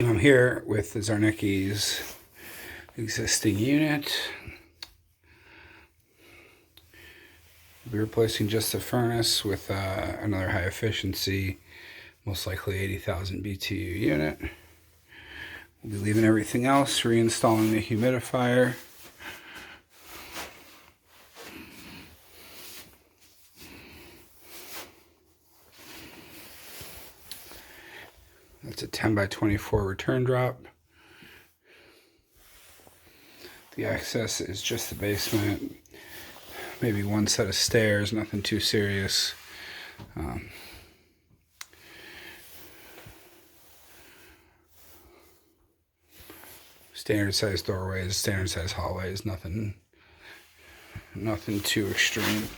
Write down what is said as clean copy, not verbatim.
I'm here with the Zarnicki's existing unit. We'll be replacing just the furnace with another high efficiency, most likely 80,000 BTU unit. We'll be leaving everything else, reinstalling the humidifier. That's a 10 by 24 return drop. The access is just the basement, maybe one set of stairs, nothing too serious. Standard size doorways, standard size hallways, nothing too extreme.